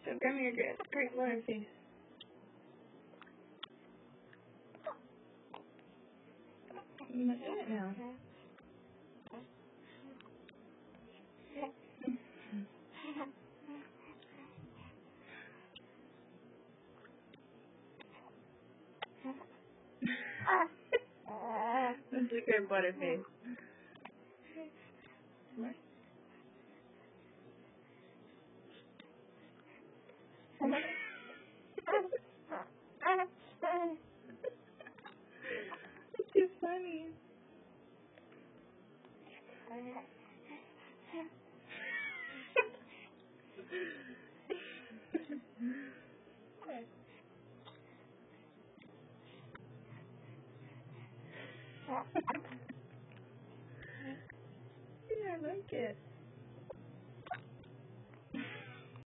So come here, great butterface. I'm gonna do it now. That's a great butterface. It's too funny. Yeah, I like it.